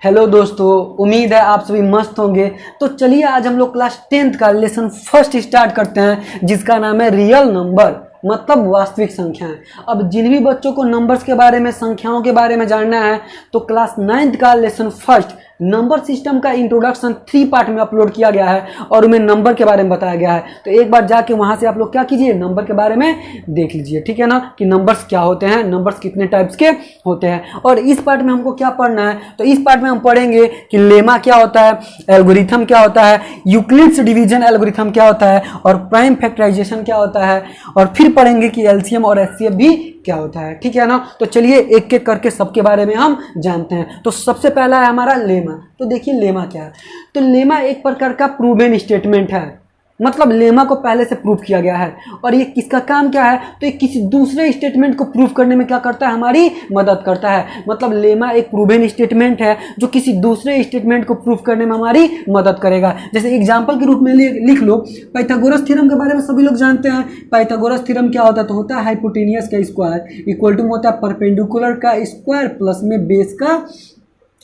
Hello दोस्तों, उम्मीद है आप सभी मस्त होंगे। तो चलिए आज हम लोग क्लास 10th का लेसन फर्स्ट स्टार्ट करते हैं, जिसका नाम है रियल नंबर, मतलब वास्तविक संख्याएं। अब जिन भी बच्चों को नंबर्स के बारे में, संख्याओं के बारे में जानना है, तो क्लास 9th का लेसन फर्स्ट नंबर सिस्टम का इंट्रोडक्शन 3 पार्ट में अपलोड किया गया है और उनमें नंबर के बारे में बताया गया है। तो एक बार जाके वहां से आप लोग क्या कीजिए, नंबर के बारे में देख लीजिए, ठीक है ना, कि नंबर्स क्या होते हैं, नंबर्स कितने टाइप्स के होते हैं। और इस पार्ट में हमको क्या पढ़ना है, तो इस पार्ट में हम पढ़ेंगे कि लेमा क्या होता है, एल्गोरिथम क्या होता है, यूक्लिड्स डिवीजन एल्गोरिथम क्या होता है, और प्राइम फैक्टराइजेशन क्या होता है, और फिर पढ़ेंगे कि एलसीएम और एचसीएफ भी क्या होता है, ठीक है ना। तो चलिए एक एक करके सबके बारे में हम जानते हैं। तो सबसे पहला है हमारा लेमा। तो देखिए लेमा क्या है, तो लेमा एक प्रकार का प्रूवन स्टेटमेंट है, मतलब लेमा को पहले से प्रूव किया गया है। और ये किसका काम क्या है, तो ये किसी दूसरे स्टेटमेंट को प्रूव करने में क्या करता है, हमारी मदद करता है। मतलब लेमा एक प्रूवन स्टेटमेंट है जो किसी दूसरे स्टेटमेंट को प्रूव करने में हमारी मदद करेगा। जैसे एग्जांपल के रूप में लिख लो, पाइथागोरस थ्योरम के बारे में सभी लोग जानते हैं। पाइथागोरस थ्योरम क्या होता है, तो होता है हाइपोटेनियस का स्क्वायर इक्वल टू होता है परपेंडिकुलर का स्क्वायर प्लस में बेस का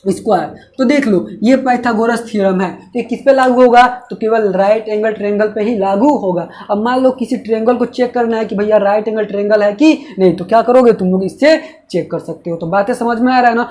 स्क्वायर। तो देख लो ये पाइथागोरस थ्योरम है, तो ये किस पे लागू होगा, तो केवल राइट एंगल ट्रायंगल पे ही लागू होगा। अब मान लो किसी ट्रायंगल को चेक करना है कि भैया राइट एंगल ट्रायंगल है कि नहीं, तो क्या करोगे तुम लोग, इससे चेक कर सकते हो। तो बातें समझ में आ रहा है ना।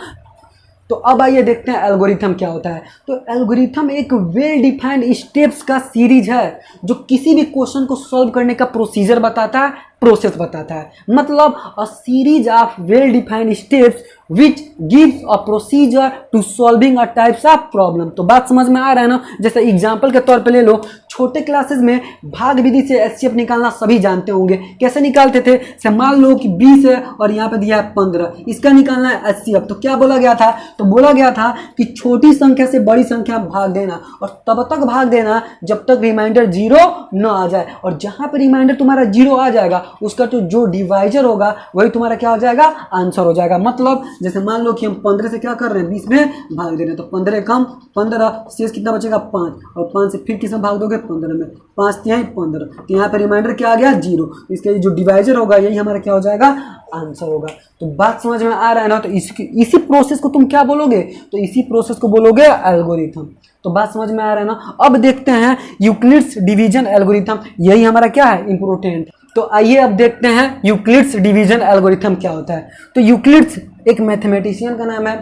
तो अब आइए देखते हैं एल्गोरिथम क्या होता है। तो एल्गोरिथम एक वेल डिफाइंड स्टेप्स का सीरीज है जो किसी भी क्वेश्चन को सॉल्व करने का प्रोसीजर बताता है, प्रोसेस बताता है। मतलब a series of well defined steps which gives a procedure to solving a types of problem. तो बात समझ में आ रहा है ना। जैसे एग्जांपल के तौर पे ले लो, छोटे क्लासेस में भाग विधि से एचसीएफ निकालना सभी जानते होंगे। कैसे निकालते थे, से मान लो कि 20 है और यहाँ पे दिया है 15, इसका निकालना है एचसीएफ। तो क्या बोला गया था, तो बोला गया था कि छोटी संख्या से बड़ी संख्या में भाग देना, और तब तक भाग देना जब तक रिमाइंडर 0 न आ जाए। और जहां पे रिमाइंडर तुम्हारा 0 आ जाएगा, उसका तो जो डिवाइजर होगा वही तुम्हारा क्या हो जाएगा, आंसर हो जाएगा। मतलब जैसे मान लो कि हम 15 से क्या कर रहे हैं, 20 में भाग दे रहे हैं, तो 15 कम 15, शेष कितना बचेगा 5, और 5 से फिर किसमें भाग दोगे, 15 में, 5 तिहाई 15। तो यहाँ पे रिमाइंडर क्या आ गया, 0। इसका जो डिवाइजर होगा यही हमारा क्या हो जाएगा, आंसर होगा। तो बात समझ में आ रहा है ना। तो इसी प्रोसेस को तुम क्या बोलोगे, तो इसी प्रोसेस को बोलोगे एल्गोरिथम। तो बात समझ में आ रहा है ना। अब देखते हैं यूक्लिड्स डिवीजन एल्गोरिथम, यही हमारा क्या है, इंपॉर्टेंट। तो आइए अब देखते हैं यूक्लिड्स डिवीजन एल्गोरिथम क्या होता है। तो यूक्लिड्स एक मैथमेटिशियन का नाम है,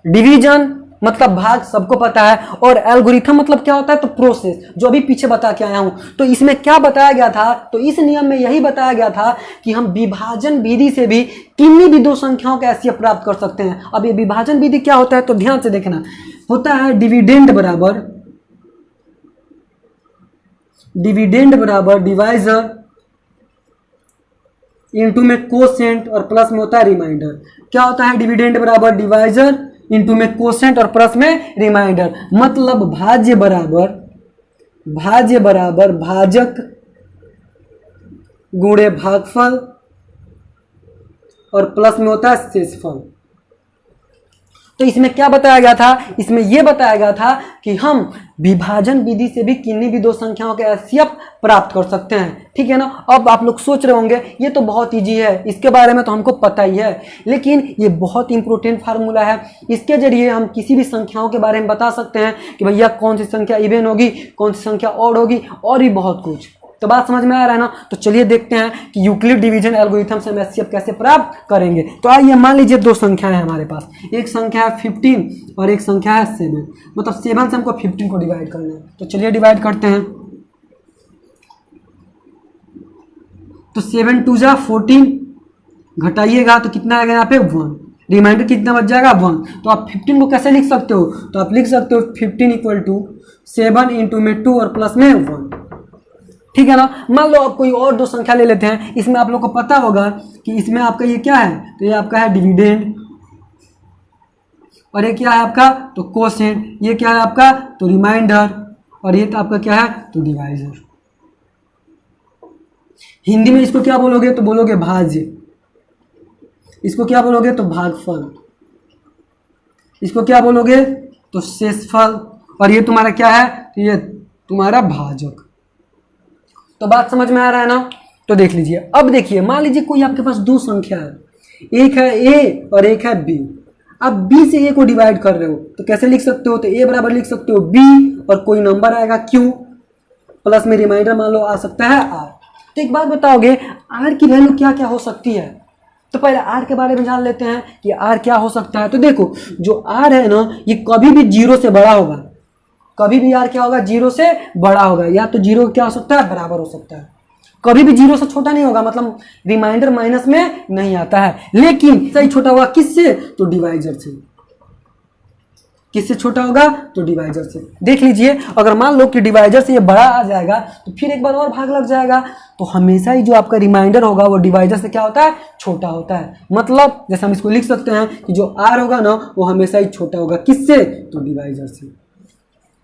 डिवीजन मतलब भाग सबको पता है, और एल्गोरिथम मतलब क्या होता है, तो प्रोसेस, जो अभी पीछे बता के आया हूं। तो इसमें क्या बताया गया था, तो इस नियम में यही बताया गया था कि हम विभाजन विधि से भी किन्हीं भी दो संख्याओं का एचसीएफ प्राप्त कर सकते हैं। अब ये विभाजन विधि क्या होता है, तो ध्यान से देखना, होता है डिविडेंड बराबर डिवाइजर इनटू में कोसेंट और प्लस में होता है रिमाइंडर। क्या होता है, डिविडेंड बराबर डिवाइजर इनटू में कोसेंट और प्लस में रिमाइंडर। मतलब भाज्य बराबर भाजक गुणे भागफल और प्लस में होता है शेषफल। तो इसमें क्या बताया गया था, इसमें यह बताया गया था कि हम विभाजन विधि से भी किन्हीं भी दो संख्याओं के एचसीएफ प्राप्त कर सकते हैं, ठीक है ना। अब आप लोग सोच रहे होंगे ये तो बहुत इजी है, इसके बारे में तो हमको पता ही है, लेकिन ये बहुत इंपॉर्टेंट फार्मूला है। इसके जरिए हम किसी भी संख्याओं के बारे में बता सकते हैं कि भैया कौन सी संख्या इवन होगी, कौन सी संख्या ऑड होगी, और भी बहुत कुछ। तो बात समझ में आ रहा है ना। तो चलिए देखते हैं कि यूक्लिड डिवीजन एल्गोरिथम से हम एचसीएफ कैसे प्राप्त करेंगे। तो आइए मान लीजिए दो संख्या है हमारे पास, एक संख्या है 15 और एक संख्या है 7। मतलब 7 से हमको 15 को डिवाइड करना है। तो चलिए डिवाइड करते हैं। तो 7 2 जा 14, घटाइएगा तो कितना आएगा यहाँ पे 1, रिमाइंडर कितना बच जाएगा 1। तो आप 15 को कैसे लिख सकते हो, तो आप लिख सकते हो 15 इक्वल टू 7 इंटू में 2 और प्लस में 1, ठीक है ना। मान लो आप कोई और दो संख्या ले लेते हैं, इसमें आप लोग को पता होगा कि इसमें आपका ये क्या है, तो ये आपका है डिविडेंड, और ये क्या है आपका, तो कोसेंट, ये क्या है आपका, तो रिमाइंडर, और ये तो आपका क्या है, तो डिवाइजर। हिंदी में इसको क्या बोलोगे, तो बोलोगे भाज्य, इसको क्या बोलोगे, तो भागफल, इसको क्या बोलोगे, तो शेषफल, और ये तुम्हारा क्या है, तो ये तुम्हारा भाजक। तो बात समझ में आ रहा है ना। तो देख लीजिए, अब देखिए मान लीजिए कोई आपके पास दो संख्या है, एक है ए और एक है बी। आप बी से ए को डिवाइड कर रहे हो तो कैसे लिख सकते हो, तो ए बराबर लिख सकते हो बी और कोई नंबर आएगा क्यू प्लस में रिमाइंडर मान लो आ सकता है आर। तो एक बात बताओगे आर की वैल्यू क्या क्या हो सकती है, तो पहले आर के बारे में जान लेते हैं कि आर क्या हो सकता है। तो देखो जो आर है ना ये कभी भी जीरो से बड़ा होगा, कभी भी आर क्या होगा जीरो से बड़ा होगा, या तो जीरो क्या हो सकता है बराबर हो सकता है, कभी भी जीरो से छोटा नहीं होगा, मतलब रिमाइंडर माइनस में नहीं आता है। लेकिन सही छोटा होगा किससे, तो डिवाइजर से। किससे छोटा होगा, तो डिवाइजर से। देख लीजिए अगर मान लो कि डिवाइजर से ये बड़ा आ जाएगा तो फिर एक बार और भाग लग जाएगा, तो हमेशा ही जो आपका रिमाइंडर होगा वो डिवाइजर से क्या होता है, छोटा होता है। मतलब जैसे हम इसको लिख सकते हैं कि जो आर होगा ना वो हमेशा ही छोटा होगा किससे, तो डिवाइजर से।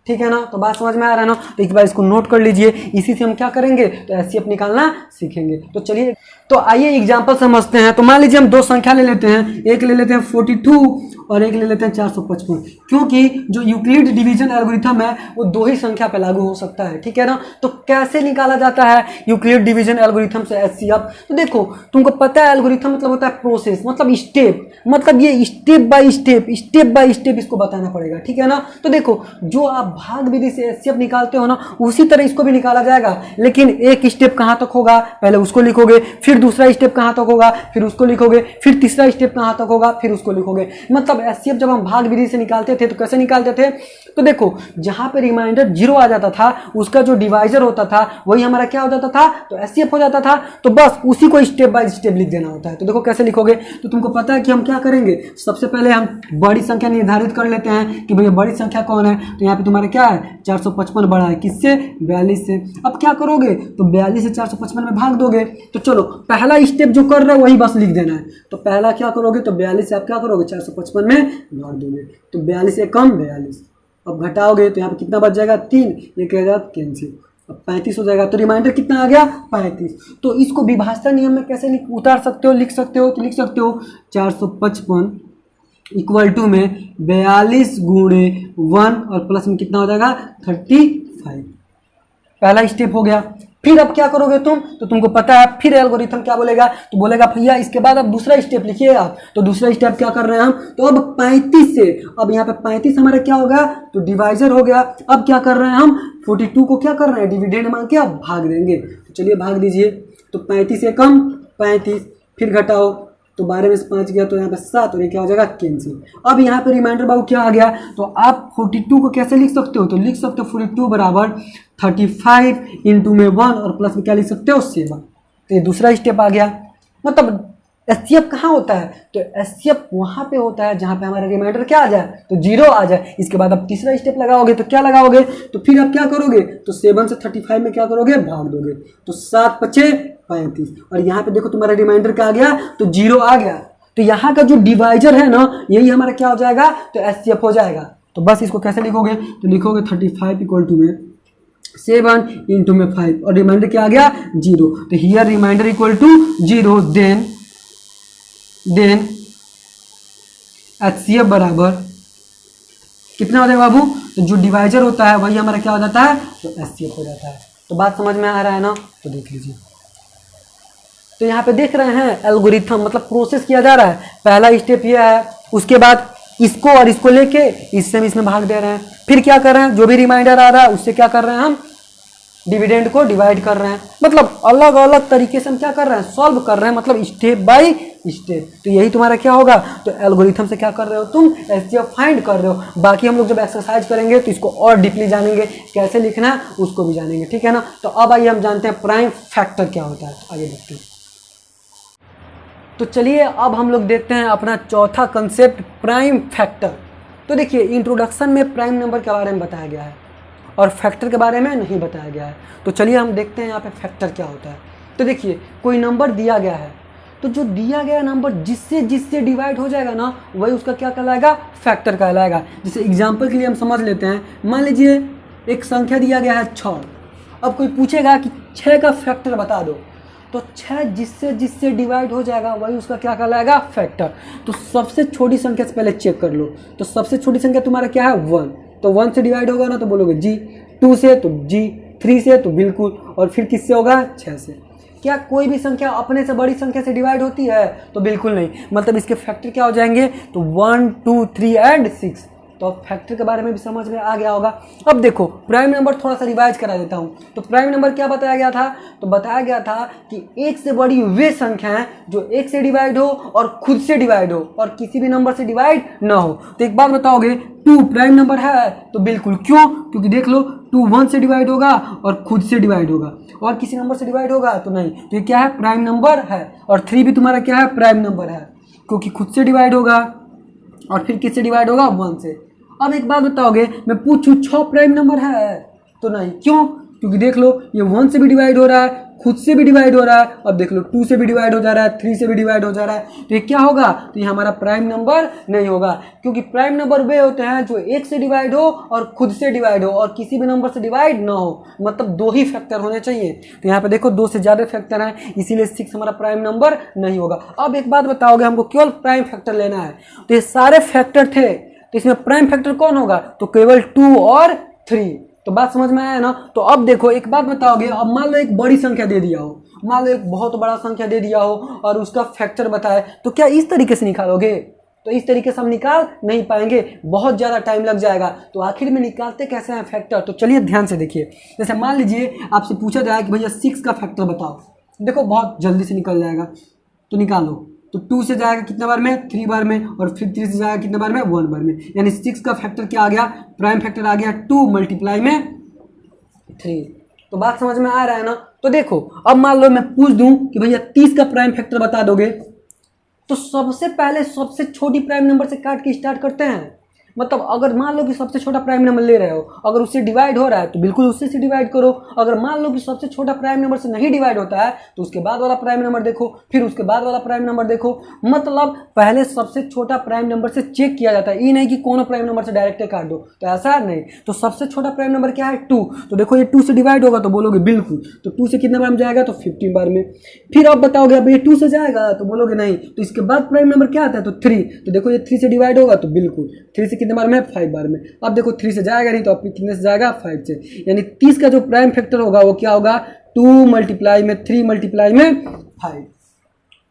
ठीक है ना, तो बात समझ में आ रहा है ना। तो एक बार इसको नोट कर लीजिए, इसी से हम क्या करेंगे, तो एचसीएफ निकालना सीखेंगे। तो चलिए तो आइए एग्जांपल समझते हैं। तो मान लीजिए हम दो संख्या ले लेते हैं, एक ले लेते हैं 42 और एक ले लेते हैं 455, क्योंकि जो यूक्लिड डिवीजन एल्गोरिथम है वो दो ही संख्या पे लागू हो सकता है। ठीक है ना, तो कैसे निकाला जाता है यूक्लिड डिवीजन एल्गोरिथम से एचसीएफ, तो देखो तुमको पता है एल्गोरिथम मतलब होता है प्रोसेस, मतलब स्टेप, मतलब ये स्टेप बाय स्टेप इसको बताना पड़ेगा। ठीक है ना, तो देखो जो आप भाग विधि से एचसीएफ निकालते हो ना उसी तरह इसको भी निकाला जाएगा, लेकिन एक स्टेप कहाँ तक होगा पहले उसको लिखोगे, फिर दूसरा स्टेप कहाँ तक होगा फिर उसको लिखोगे, फिर तीसरा स्टेप कहाँ तक होगा फिर उसको लिखोगे। मतलब एचसीएफ जब हम भाग विधि से निकालते थे तो कैसे निकालते थे, तो देखो जहां पे रिमाइंडर जीरो आ जाता था उसका जो डिवाइजर होता था वही हमारा क्या हो जाता था, तो एचसीएफ हो जाता था। तो बस उसी को स्टेप बाय स्टेप लिख देना होता है। तो देखो कैसे लिखोगे, तो तुमको पता है कि हम क्या करेंगे, सबसे पहले हम बड़ी संख्या निर्धारित कर लेते हैं कि भैया बड़ी संख्या कौन है, तो यहाँ पे तुम्हारा क्या है 455 बड़ा है किससे, 42 से। अब क्या करोगे, तो 42 से 455 में भाग दोगे। तो चलो पहला स्टेप जो कर रहे हो वही बस लिख देना है। तो पहला क्या करोगे, तो 42 से आप क्या करोगे 455 में भाग दोगे, तो 42 से कम 42। अब घटाओगे तो यहाँ पे कितना बच जाएगा 3, ये कहेगा कैंसिल, अब 35 हो जाएगा। तो रिमाइंडर कितना आ गया 35। तो इसको विभाजन नियम में कैसे उतार सकते हो, लिख सकते हो, तो लिख सकते हो 455 इक्वल टू में 42 गुणे 1 और प्लस में कितना हो जाएगा 35। पहला स्टेप हो गया। फिर अब क्या करोगे तुम, तो तुमको पता है फिर एल्गोरिथम क्या बोलेगा, तो बोलेगा भैया इसके बाद अब दूसरा स्टेप लिखिए आप। तो दूसरा स्टेप क्या कर रहे हैं हम, तो अब 35 से, अब यहाँ पे 35 हमारा क्या होगा, तो डिवाइजर हो गया। अब क्या कर रहे हैं हम 42 को क्या कर रहे हैं, डिविडेंड मान के अब भाग देंगे। तो चलिए भाग दीजिए, तो 35 से कम 35, फिर घटाओ तो 12 में से 5 गया तो यहाँ पे 7 और ये क्या हो जाएगा कैंसिल। अब यहाँ पे रिमाइंडर बाबू क्या आ गया, तो आप 42 को कैसे लिख सकते हो, तो लिख सकते हो 42 बराबर 35 इंटू में 1 और प्लस में क्या लिख सकते हो 7। तो ये दूसरा स्टेप आ गया। मतलब एचसीएफ कहाँ होता है, तो एचसीएफ वहाँ पे होता है जहाँ पे हमारा रिमाइंडर क्या आ जाए, तो 0 आ जाए। इसके बाद आप तीसरा स्टेप लगाओगे तो क्या लगाओगे, तो फिर आप क्या करोगे, तो 7 से 35 में क्या करोगे भाग दोगे, तो 7 पचे 35 और यहाँ पे देखो तुम्हारा रिमाइंडर क्या आ गया, तो 0 आ गया। तो यहाँ का जो डिवाइजर है ना यही हमारा क्या हो जाएगा, तो एचसीएफ हो जाएगा। तो बस इसको कैसे लिखोगे, तो लिखोगे 35 इक्वल टू में 7 इंटू में 5 और रिमाइंडर क्या आ गया 0। तो here remainder equal to 0, then HCF बराबर कितना हो जाएगा बाबू, तो जो डिवाइजर होता है वही हमारा क्या हो जाता है, तो एचसीएफ हो जाता है। तो बात समझ में आ रहा है ना, तो देख लीजिए। तो यहाँ पे देख रहे हैं एल्गोरिथम मतलब प्रोसेस किया जा रहा है। पहला स्टेप ये है, उसके बाद इसको और इसको लेके इससे हम इसमें भाग दे रहे हैं। फिर क्या कर रहे हैं, जो भी रिमाइंडर आ रहा है उससे क्या कर रहे हैं हम डिविडेंड को डिवाइड कर रहे हैं। मतलब अलग अलग तरीके से हम क्या कर रहे हैं, सॉल्व कर रहे हैं, मतलब स्टेप बाय स्टेप। तो यही तुम्हारा क्या होगा, तो एल्गोरिथम से क्या कर रहे हो तुम, एचसीएफ फाइंड कर रहे हो। बाकी हम लोग जब एक्सरसाइज करेंगे तो इसको और डीपली जानेंगे, कैसे लिखना है उसको भी जानेंगे। ठीक है ना, तो अब आइए हम जानते हैं प्राइम फैक्टर क्या होता है। आइए देखते हैं। तो चलिए अब हम लोग देखते हैं अपना चौथा कंसेप्ट प्राइम फैक्टर। तो देखिए इंट्रोडक्शन में प्राइम नंबर के बारे में बताया गया है और फैक्टर के बारे में नहीं बताया गया है। तो चलिए हम देखते हैं यहाँ पे फैक्टर क्या होता है। तो देखिए कोई नंबर दिया गया है, तो जो दिया गया नंबर जिससे जिससे डिवाइड हो जाएगा ना वही उसका क्या कहलाएगा, फैक्टर कहलाएगा। जैसे एग्जाम्पल के लिए हम समझ लेते हैं, मान लीजिए एक संख्या दिया गया है 6। अब कोई पूछेगा कि 6 का फैक्टर बता दो, तो 6 जिससे जिससे डिवाइड हो जाएगा वही उसका क्या कहलाएगा, फैक्टर। तो सबसे छोटी संख्या से पहले चेक कर लो, तो सबसे छोटी संख्या तुम्हारा क्या है 1, तो 1 से डिवाइड होगा ना तो बोलोगे जी, 2 से तो जी, 3 से तो बिल्कुल, और फिर किससे होगा 6 से। क्या कोई भी संख्या अपने से बड़ी संख्या से डिवाइड होती है? तो बिल्कुल नहीं। मतलब इसके फैक्टर क्या हो जाएंगे? तो 1 2 3 एंड 6। तो अब फैक्टर के बारे में भी समझ में आ गया होगा। अब देखो प्राइम नंबर थोड़ा सा रिवाइज करा देता हूँ। तो प्राइम नंबर क्या बताया गया था? तो बताया गया था कि एक से बड़ी वे संख्याएं जो एक से डिवाइड हो और खुद से डिवाइड हो और किसी भी नंबर से डिवाइड ना हो। तो एक बात बताओगे, 2 प्राइम नंबर है? तो बिल्कुल। क्यों? क्योंकि देख लो 2 1 से डिवाइड होगा और खुद से डिवाइड होगा, और किसी नंबर से डिवाइड होगा तो नहीं। तो ये क्या है? प्राइम नंबर है। और 3 भी तुम्हारा क्या है? प्राइम नंबर है, क्योंकि खुद से डिवाइड होगा और फिर किससे डिवाइड होगा? 1 से। अब एक बात बताओगे, मैं पूछूं 6 प्राइम नंबर है? तो नहीं। क्यों? क्योंकि देख लो ये 1 से भी डिवाइड हो रहा है, खुद से भी डिवाइड हो रहा है, अब देख लो 2 से भी डिवाइड हो जा रहा है, 3 से भी डिवाइड हो जा रहा है। तो ये क्या होगा? तो ये हमारा प्राइम नंबर नहीं होगा, क्योंकि प्राइम नंबर वे होते हैं जो एक से डिवाइड हो और खुद से डिवाइड हो और किसी भी नंबर से डिवाइड ना हो। मतलब 2 ही फैक्टर होने चाहिए। तो यहाँ पे देखो 2 से ज़्यादा फैक्टर हैं, इसीलिए 6 हमारा प्राइम नंबर नहीं होगा। अब एक बात बताओगे, हमको केवल प्राइम फैक्टर लेना है। तो ये सारे फैक्टर थे, तो इसमें प्राइम फैक्टर कौन होगा? तो केवल 2 और 3। तो बात समझ में आया ना? तो अब देखो एक बात बताओगे, अब मान लो एक बड़ी संख्या दे दिया हो, मान लो एक बहुत बड़ा संख्या दे दिया हो और उसका फैक्टर बताए, तो क्या इस तरीके से निकालोगे? तो इस तरीके से हम निकाल नहीं पाएंगे, बहुत ज़्यादा टाइम लग जाएगा। तो आखिर में निकालते कैसे हैं फैक्टर? तो चलिए ध्यान से देखिए। जैसे मान लीजिए आपसे पूछा जाए कि भैया 6 का फैक्टर बताओ, देखो बहुत जल्दी से निकल जाएगा। तो निकालो। तो 2 से जाएगा कितने बार में? 3 बार में, और फिर 3 से जाएगा कितने बार में? 1 बार में। यानी 6 का फैक्टर क्या आ गया? प्राइम फैक्टर आ गया 2 मल्टीप्लाई में 3। तो बात समझ में आ रहा है ना? तो देखो अब मान लो मैं पूछ दूं कि भैया 30 का प्राइम फैक्टर बता दोगे, तो सबसे पहले सबसे छोटी प्राइम नंबर से काट के स्टार्ट करते हैं। मतलब अगर मान लो कि सबसे छोटा प्राइम नंबर ले रहे हो, अगर उससे डिवाइड हो रहा है तो बिल्कुल उससे से डिवाइड करो। अगर मान लो कि सबसे छोटा प्राइम नंबर से नहीं डिवाइड होता है तो उसके बाद वाला प्राइम नंबर देखो, फिर उसके बाद वाला प्राइम नंबर देखो। मतलब पहले सबसे छोटा प्राइम नंबर से चेक किया जाता है, ये नहीं कि कोनो प्राइम नंबर से डायरेक्ट काट दो, तो ऐसा नहीं। तो सबसे छोटा प्राइम नंबर क्या है? 2। तो देखो ये 2 से डिवाइड होगा तो बोलोगे बिल्कुल। तो 2 से कितने बार में जाएगा? तो 15 बार में। फिर आप बताओगे अब ये 2 से जाएगा, तो बोलोगे नहीं। तो इसके बाद प्राइम नंबर क्या आता है? तो 3। तो देखो ये 3 से डिवाइड होगा तो बिल्कुल 3 से कितने बार में? 5 बार में। अब देखो 3 से जाएगा नहीं, तो अब कितने से जाएगा? 5 से। यानी 30 का जो प्राइम फैक्टर होगा वो क्या होगा? 2 मल्टीप्लाई में 3 मल्टीप्लाई में 5।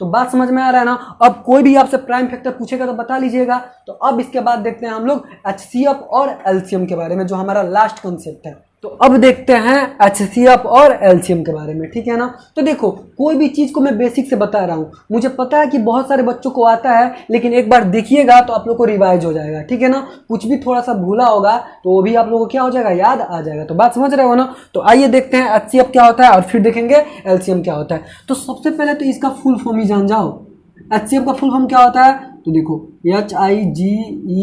तो बात समझ में आ रहा है ना? अब कोई भी आपसे प्राइम फैक्टर पूछेगा तो बता लीजिएगा। तो अब इसके बाद देखते हैं हम लोग HCF और LCM के बारे में, जो हमारा लास्ट कंसेप्ट है। तो अब देखते हैं HCF और LCM के बारे में, ठीक है ना? तो देखो कोई भी चीज़ को मैं बेसिक से बता रहा हूँ, मुझे पता है कि बहुत सारे बच्चों को आता है, लेकिन एक बार देखिएगा तो आप लोग को रिवाइज हो जाएगा, ठीक है ना? कुछ भी थोड़ा सा भूला होगा तो वो भी आप लोगों को क्या हो जाएगा? याद आ जाएगा। तो बात समझ रहे हो ना? तो आइए देखते हैं HCF क्या होता है और फिर देखेंगे LCM क्या होता है। तो सबसे पहले तो इसका फुल फॉर्म ही जान जाओ। HCF का फुल फॉर्म क्या होता है? तो देखो HIGEST,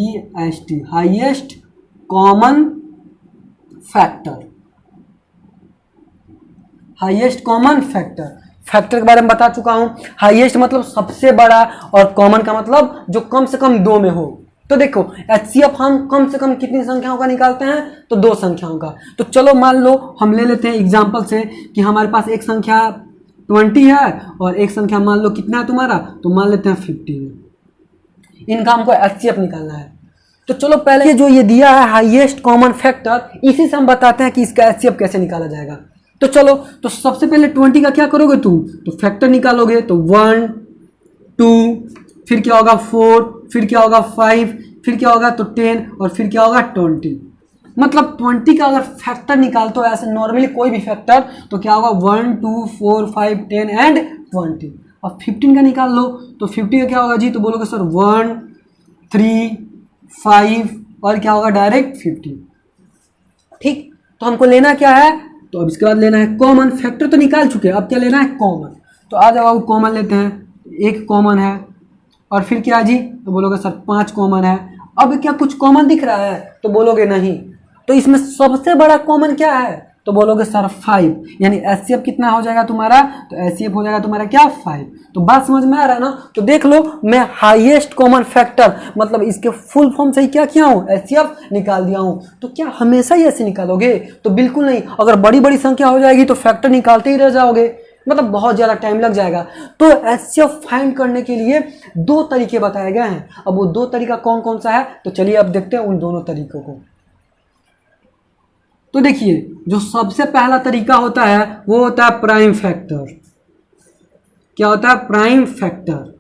highest common factor. Highest common factor, factor के बारे में बता चुका हूं। हाईएस्ट मतलब सबसे बड़ा, और कॉमन का मतलब जो कम से कम 2 में हो। तो देखो HCF हम कम से कम कितनी संख्याओं का निकालते हैं? तो 2 संख्याओं का। तो चलो मान लो हम ले लेते हैं एग्जांपल से कि हमारे पास एक संख्या 20 है और एक संख्या मान लो कितना है तुम्हारा? तो मान लेते हैं 50 है। इनका हमको HCF निकालना है। तो चलो पहले जो ये दिया है हाईएस्ट कॉमन फैक्टर, इसी से हम बताते हैं कि इसका HCF कैसे निकाला जाएगा। तो चलो, तो सबसे पहले 20 का क्या करोगे तुम? तो फैक्टर निकालोगे। तो 1 2, फिर क्या होगा? 4, फिर क्या होगा? 5, फिर क्या होगा? तो 10, और फिर क्या होगा? 20। मतलब 20 का अगर फैक्टर निकालते हो ऐसे नॉर्मली कोई भी फैक्टर, तो क्या होगा? 1 2 4 5 10 एंड 20। अब 15 का निकाल लो। तो 50 का क्या होगा जी? तो बोलोगे सर 1 3 5, और क्या होगा? डायरेक्ट 50। ठीक, तो हमको लेना क्या है? तो अब इसके बाद लेना है कॉमन। फैक्टर तो निकाल चुके हैं, अब क्या लेना है? कॉमन। तो आ जाओ कॉमन लेते हैं। एक कॉमन है, और फिर क्या जी? तो बोलोगे सर 5 कॉमन है। अब क्या कुछ कॉमन दिख रहा है? तो बोलोगे नहीं। तो इसमें सबसे बड़ा कॉमन क्या है? तो बोलोगे सर 5। यानी HCF कितना हो जाएगा तुम्हारा? तो HCF हो जाएगा तुम्हारा क्या? 5। तो बात समझ में आ रहा है ना? तो देख लो मैं हाईएस्ट कॉमन फैक्टर मतलब इसके फुल फॉर्म से ही क्या किया हूँ? HCF निकाल दिया हूँ। तो क्या हमेशा ही ऐसे निकालोगे? तो बिल्कुल नहीं। अगर बड़ी बड़ी संख्या हो जाएगी तो फैक्टर निकालते ही रह जाओगे, मतलब बहुत ज़्यादा टाइम लग जाएगा। तो HCF फाइंड करने के लिए 2 तरीके बताए गए हैं। अब वो 2 तरीका कौन कौन सा है? तो चलिए अब देखते हैं उन दोनों तरीकों को। तो देखिए जो सबसे पहला तरीका होता है वो होता है प्राइम फैक्टर। क्या होता है, प्राइम फैक्टर।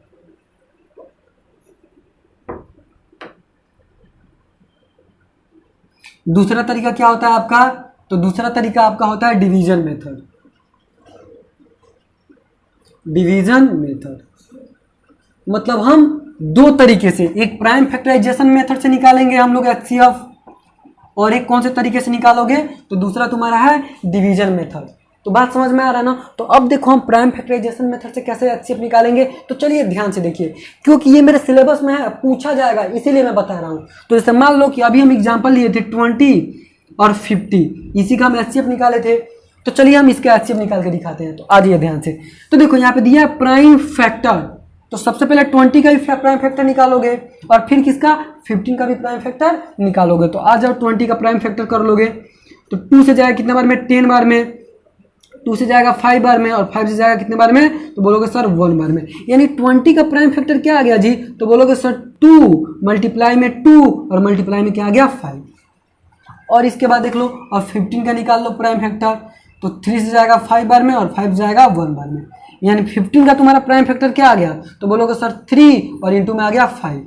दूसरा तरीका क्या होता है आपका, तो दूसरा तरीका आपका होता है डिवीजन मेथड। डिवीजन मेथड मतलब हम दो तरीके से, एक प्राइम फैक्टराइजेशन मेथड से निकालेंगे हम लोग एचसीएफ, और एक कौन से तरीके से निकालोगे, तो दूसरा तुम्हारा है डिवीजन मेथड। तो बात समझ में आ रहा है ना। तो अब देखो हम प्राइम फैक्टराइजेशन मेथड से कैसे एचसीएफ निकालेंगे, तो चलिए ध्यान से देखिए, क्योंकि ये मेरे सिलेबस में है, पूछा जाएगा इसीलिए मैं बता रहा हूँ। तो जैसे मान लो कि अभी हम एग्जाम्पल लिए थे 20 और 50, इसी का हम एचसीएफ निकाले थे। तो चलिए हम इसका एचसीएफ निकाल के दिखाते हैं। तो आ जाइए ध्यान से। तो देखो यहाँ पे दिया है प्राइम फैक्टर, तो सबसे पहले 20 का भी प्राइम फैक्टर निकालोगे और फिर किसका 15 का भी प्राइम फैक्टर निकालोगे। तो आ जाओ 20 का प्राइम फैक्टर कर लोगे तो 2 से जाएगा कितने बार में, 10 बार में, 2 से जाएगा 5 बार में, और 5 से जाएगा कितने बार में, तो बोलोगे सर 1 बार में। यानी 20 का प्राइम फैक्टर क्या आ गया जी, तो बोलोगे सर 2 मल्टीप्लाई में 2 और मल्टीप्लाई में क्या आ गया 5। और इसके बाद देख लो अब 15 का निकाल लो प्राइम फैक्टर, तो 3 से जाएगा 5 बार में और 5 से जाएगा 1 बार में। यानी 15 का तुम्हारा प्राइम फैक्टर क्या आ गया, तो बोलोगे सर 3 और इंटू में आ गया 5।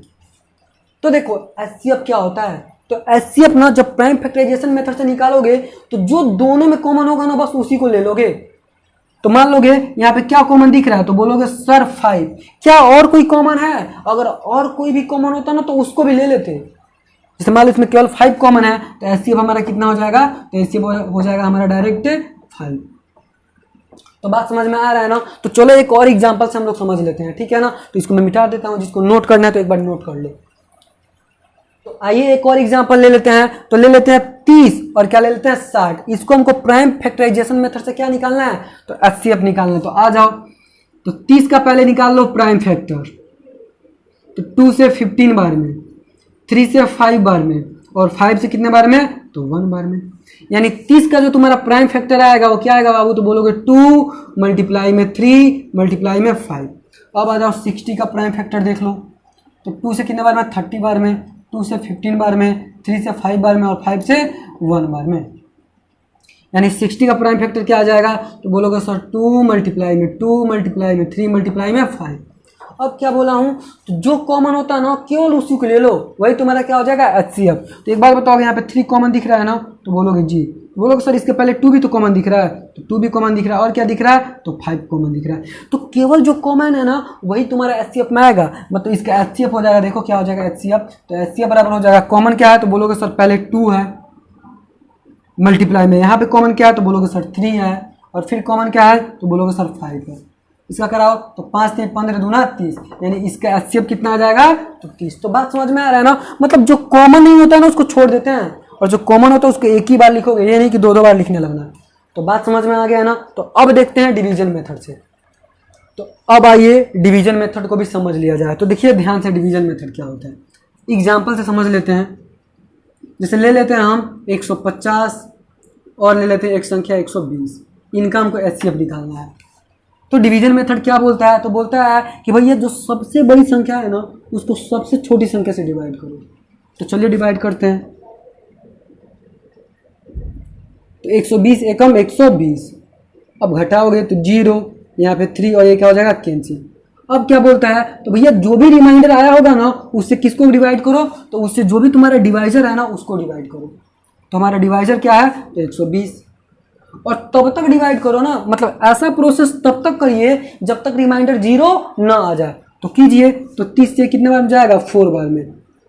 तो देखो एचसीएफ क्या होता है, तो एचसीएफ ना जब प्राइम फैक्टराइजेशन मेथड से निकालोगे तो जो दोनों में कॉमन होगा ना बस उसी को ले लोगे। तो मान लोगे यहाँ पे क्या कॉमन दिख रहा है, तो बोलोगे सर 5। क्या और कोई कॉमन है, अगर और कोई भी कॉमन होता ना तो उसको भी ले लेते। जैसे मान लो इसमें केवल 5 कॉमन है, तो एचसीएफ हमारा कितना हो जाएगा, तो एचसीएफ हो जाएगा हमारा डायरेक्ट 5। तो बात समझ में आ रहा है ना। तो चलो एक और एग्जांपल से हम लोग समझ लेते हैं, ठीक है ना। तो इसको मैं मिटा देता हूं, जिसको नोट करना है तो एक बार नोट कर ले। तो आइए एक और एग्जांपल ले लेते हैं। तो ले लेते हैं 30 और क्या ले लेते हैं 60। इसको हमको प्राइम फैक्टराइजेशन मेथड से क्या निकालना है, तो एचसीएफ निकालना है। तो आ जाओ, तो 30 का पहले निकाल लो प्राइम फैक्टर, तो 2 से 15 बार में, 3 से 5 बार में और 5 से कितने बार में, तो 1 बार में। यानी 30 का जो तुम्हारा प्राइम फैक्टर आएगा वो क्या आएगा बाबू, तो बोलोगे 2 मल्टीप्लाई में 3 मल्टीप्लाई में 5। अब आ जाओ 60 का प्राइम फैक्टर देख लो, तो 2 से कितने बार में, 30 बार में, 2 से 15 बार में, 3 से 5 बार में और 5 से 1 बार में। यानी 60 का प्राइम फैक्टर क्या आ जाएगा, तो बोलोगे सर 2 मल्टीप्लाई में 2 मल्टीप्लाई में 3 मल्टीप्लाई में 5। अब क्या बोला हूं, तो जो कॉमन होता है ना केवल उसी को ले लो, वही तुम्हारा क्या हो जाएगा एचसीएफ। तो एक बार बताओ यहाँ पे 3 कॉमन दिख रहा है ना, तो बोलोगे जी, बोलोगे सर इसके पहले 2 भी तो कॉमन दिख रहा है, तो 2 भी कॉमन दिख रहा है और क्या दिख रहा है, तो 5 कॉमन दिख रहा है। तो केवल जो कॉमन है ना वही तुम्हारा एचसीएफ में आएगा, मतलब इसका एचसीएफ हो जाएगा। देखो क्या हो जाएगा एचसीएफ, तो एचसीएफ बराबर हो जाएगा, कॉमन क्या है, तो बोलोगे सर पहले 2 है मल्टीप्लाई में, यहाँ पे कॉमन क्या है, तो बोलोगे सर 3 है, और फिर कॉमन क्या है, तो बोलोगे सर 5 है। इसका कराओ तो 5 3 15 दूना 30, यानी इसका एचसीएफ कितना आ जाएगा, तो 30। तो बात समझ में आ रहा है ना। मतलब जो कॉमन नहीं होता है ना उसको छोड़ देते हैं, और जो कॉमन होता है उसको एक ही बार लिखोगे, ये नहीं कि 2 बार लिखने लगना। तो बात समझ में आ गया है ना। तो अब देखते हैं डिवीजन मेथड से। तो अब आइए डिवीजन मेथड को भी समझ लिया जाए। तो देखिए ध्यान से डिवीजन मेथड क्या होता है, एग्जाम्पल से समझ लेते हैं। जैसे ले लेते हैं हम 150 और ले लेते हैं एक संख्या 120, इनका हमको एचसीएफ निकालना है। तो डिवीजन मेथड क्या बोलता है, तो बोलता है कि भैया जो सबसे बड़ी संख्या है ना उसको सबसे छोटी संख्या से डिवाइड करो। तो चलिए डिवाइड करते हैं। तो 120 एकम 120, अब घटाओगे तो 0, यहाँ पे 3 और ये क्या हो जाएगा कैंसिल। अब क्या बोलता है, तो भैया जो भी रिमाइंडर आया होगा ना उससे किसको डिवाइड करो, तो उससे जो भी तुम्हारा डिवाइजर है ना उसको डिवाइड करो। तो हमारा डिवाइजर क्या है, तो 120, और तब तक डिवाइड करो ना, मतलब ऐसा प्रोसेस तब तक करिए जब तक रिमाइंडर 0 ना आ जाए। तो कीजिए, तो 30 से कितने बार में जाएगा, 4 बार में।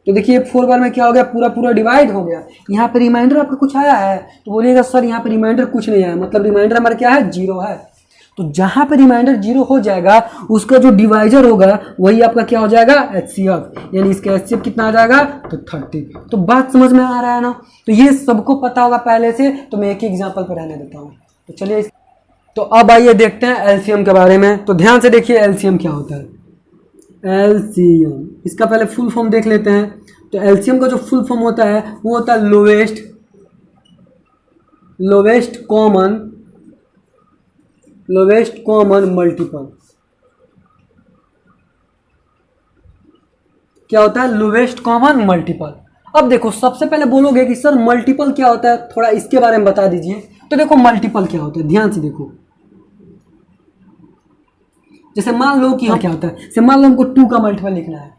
तो देखिए 4 बार में क्या हो गया, पूरा पूरा डिवाइड हो गया। यहाँ पे रिमाइंडर आपका कुछ आया है, तो बोलिएगा सर यहाँ पे रिमाइंडर कुछ नहीं आया, मतलब रिमाइंडर हमारा क्या है, 0 है। तो जहाँ पे रिमाइंडर 0 हो जाएगा उसका जो डिवाइजर होगा वही आपका क्या हो जाएगा, एचसीएफ। यानी इसका एचसीएफ कितना आ जाएगा, तो 30। तो बात समझ में आ रहा है ना। तो ये सबको पता होगा पहले से, तो मैं एक ही एग्जांपल पर रहने देता हूँ। तो चलिए, तो अब आइए देखते हैं एलसीएम के बारे में। तो ध्यान से देखिए एलसीएम क्या होता है। एलसीएम, इसका पहले फुल फॉर्म देख लेते हैं। तो एलसीएम का जो फुल फॉर्म होता है वो होता है लोवेस्ट कॉमन मल्टीपल। क्या होता है, लोवेस्ट कॉमन मल्टीपल। अब देखो सबसे पहले बोलोगे कि सर मल्टीपल क्या होता है, थोड़ा इसके बारे में बता दीजिए। तो देखो मल्टीपल क्या होता है, ध्यान से देखो। जैसे मान लो कि क्या होता है, जैसे मान लो हमको 2 का मल्टीपल लिखना है,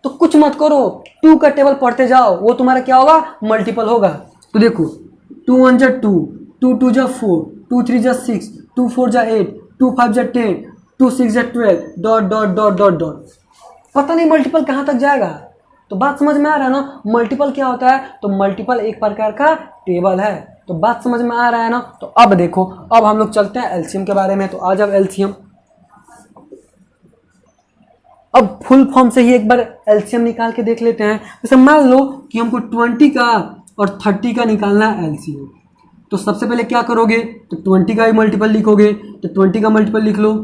तो कुछ मत करो, 2 का टेबल पढ़ते जाओ, वो तुम्हारा क्या होगा, मल्टीपल होगा। तो देखो 2 1 जा 2, 2 2 जा 4, 2 3 जा 6, 2 4 जा 8, 2 5 जा 10, 2 6 जा 12, dot dot dot dot dot. पता नहीं मल्टीपल कहाँ तक जाएगा। तो बात समझ में आ रहा है ना, मल्टीपल क्या होता है, तो मल्टीपल एक प्रकार का टेबल है। तो बात समझ में आ रहा है ना। तो अब देखो, अब हम लोग चलते हैं एलसीएम के बारे में। तो आ जाओ एलसीएम। अब फुल फॉर्म से ही एक बार एलसीएम निकाल के देख लेते हैं। जैसे मान लो कि हमको 20 का और 30 का निकालना है एलसीएम, तो सबसे पहले क्या करोगे, तो 20 का ही मल्टीपल लिखोगे। तो 20 का मल्टीपल लिख लो,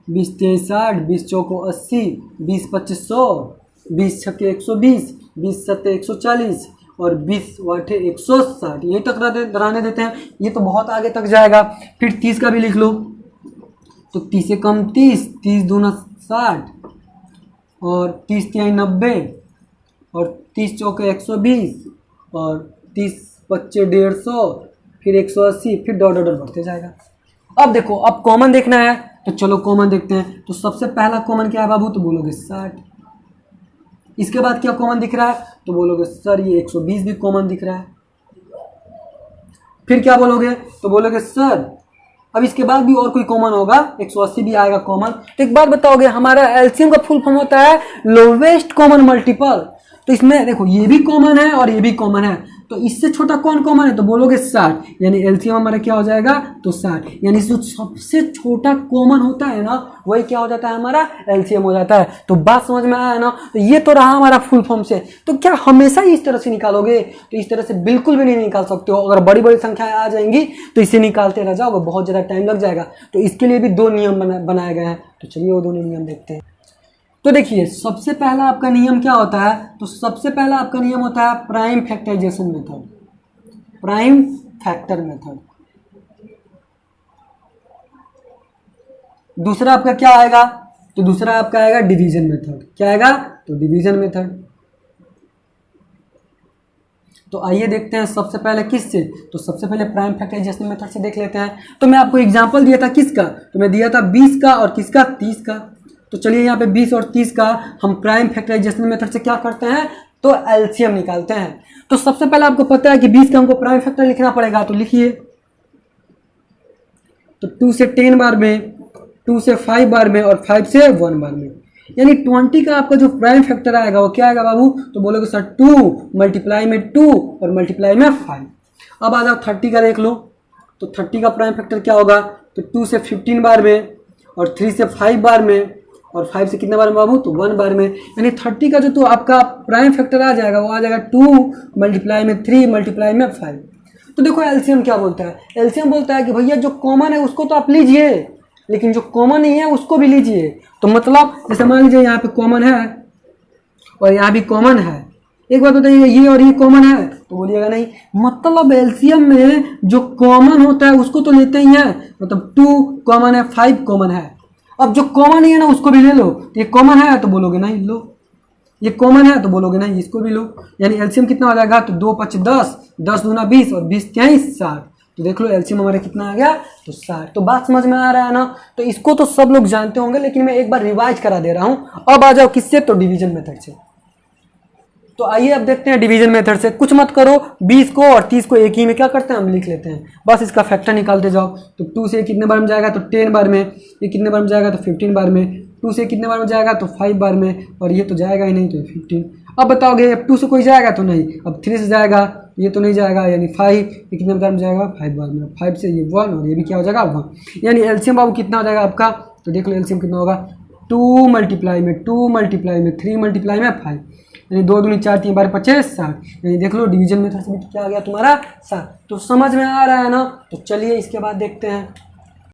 20 3 60, 20 4 80, 20 25 100, 20 6 120, 20 7 140 और 20 8 160। यही तक रहने देते हैं, ये तो बहुत आगे तक जाएगा। फिर 30 का भी लिख लो, तो 30 से कम 30, 30 दूना 60 और 30 तिहाई 90 और 30 चौके 120 और 30 25 150, फिर 180, फिर डॉट डॉट बढ़ते जाएगा। अब देखो, अब कॉमन देखना है, तो चलो कॉमन देखते हैं। तो सबसे पहला कॉमन क्या है बाबू, तो बोलोगे 60। इसके बाद क्या कॉमन दिख रहा है, तो बोलोगे सर ये 120 भी कॉमन दिख रहा है। फिर क्या बोलोगे, तो बोलोगे सर अब इसके बाद भी और कोई कॉमन होगा, 180 भी आएगा कॉमन। तो एक बात बताओगे, हमारा एलसीएम का फुल फॉर्म होता है लोवेस्ट कॉमन मल्टीपल। तो इसमें देखो ये भी कॉमन है और ये भी कॉमन है, तो इससे छोटा कौन कॉमन है, तो बोलोगे 60। यानी एलसीएम हमारा क्या हो जाएगा, तो 60। यानी जो सबसे छोटा कॉमन होता है ना, वही क्या हो जाता है, हमारा एलसीएम हो जाता है। तो बात समझ में आया ना। तो ये तो रहा हमारा फुल फॉर्म से। तो क्या हमेशा ही इस तरह से निकालोगे, तो इस तरह से बिल्कुल भी नहीं निकाल सकते हो। अगर बड़ी बड़ी संख्याएं आ जाएंगी तो इसे निकालते रह जाओगे, बहुत ज़्यादा टाइम लग जाएगा। तो इसके लिए भी 2 नियम बनाए गए हैं। तो चलिए वो दोनों नियम देखते हैं। तो देखिए, सबसे पहला आपका नियम क्या होता है, तो सबसे पहला आपका नियम होता है prime factorization method, prime factor method. दूसरा आपका क्या आएगा, तो दूसरा आपका आएगा डिवीजन मेथड। क्या आएगा, तो डिवीजन मेथड। तो आइए देखते हैं सबसे पहले किससे, तो सबसे पहले प्राइम फैक्टराइजेशन मेथड से देख लेते हैं। तो मैं आपको एग्जांपल दिया था किसका, तो मैं दिया था 20 का और किसका, 30 का। तो चलिए यहाँ पे 20 और 30 का हम प्राइम फैक्टराइजेशन मेथड से क्या करते हैं, तो एलसीएम निकालते हैं। तो सबसे पहले आपको पता है कि 20 का हमको प्राइम फैक्टर लिखना पड़ेगा, तो लिखिए। तो 2 से 10 बार में, 2 से 5 बार में और 5 से 1 बार में। यानी 20 का आपका जो प्राइम फैक्टर आएगा वो क्या आएगा बाबू, तो बोलोगे सर 2 मल्टीप्लाई में 2 और मल्टीप्लाई में 5। अब आ जाओ 30 का देख लो। तो 30 का प्राइम फैक्टर क्या होगा, तो 2 से 15 बार में और 3 से 5 बार में और 5 से कितने बार में बाबू, तो 1 बार में। यानी 30 का जो तो आपका प्राइम फैक्टर आ जाएगा वो आ जाएगा 2 मल्टीप्लाई में 3 मल्टीप्लाई में 5। तो देखो एलसीएम क्या बोलता है, एलसीएम बोलता है कि भैया जो कॉमन है उसको तो आप लीजिए, लेकिन जो कॉमन नहीं है उसको भी लीजिए। तो मतलब जैसे मान लीजिए यहाँ पे कॉमन है और यहाँ भी कॉमन है। एक बात बताइए, ये और ये कॉमन है, तो बोलिएगा नहीं। मतलब एलसीएम में जो कॉमन होता है उसको तो लेते ही हैं। मतलब 2 कॉमन है, 5 कॉमन है। अब जो कॉमन नहीं है ना उसको भी ले लो। तो ये कॉमन है तो बोलोगे नहीं लो, ये कॉमन है तो बोलोगे नहीं इसको भी लो। यानी एलसीएम कितना आ जाएगा, तो 2 5 10, 10 दूना 20 और 20 23 60। तो देख लो एलसीएम हमारा कितना आ गया, तो 60। तो बात समझ में आ रहा है ना। तो इसको तो सब लोग जानते होंगे, लेकिन मैं एक बार रिवाइज करा दे रहा हूँ। अब आ जाओ किससे, तो डिवीजन मेथड से। तो आइए अब देखते हैं डिवीजन मेथड से। कुछ मत करो, 20 को और 30 को एक ही में क्या करते हैं, हम लिख लेते हैं। बस इसका फैक्टर निकालते जाओ। तो 2 से कितने बार में जाएगा, तो 10 बार में। ये कितने बार में जाएगा, तो 15 बार में। 2 से कितने बार में जाएगा, तो 5 बार में। और ये तो जाएगा ही नहीं, तो 15। अब बताओगे अब 2 से कोई जाएगा तो नहीं, अब 3 से जाएगा, ये तो नहीं जाएगा। यानी 5, ये कितने बार में जाएगा, 5 बार में। 5 से ये 1 और ये भी क्या हो जाएगा, 1। यानी एलसीएम बाबू कितना हो जाएगा आपका, तो देख लो एलसीएम कितना होगा, 2 मल्टीप्लाई में 2 मल्टीप्लाई में 3 मल्टीप्लाई में 5। यानी 2 दूनी 4 3 बार 25 60। यानी देख लो डिवीजन मेथड से भी क्या आ गया तुम्हारा 60। तो समझ में आ रहा है ना। तो चलिए इसके बाद देखते हैं।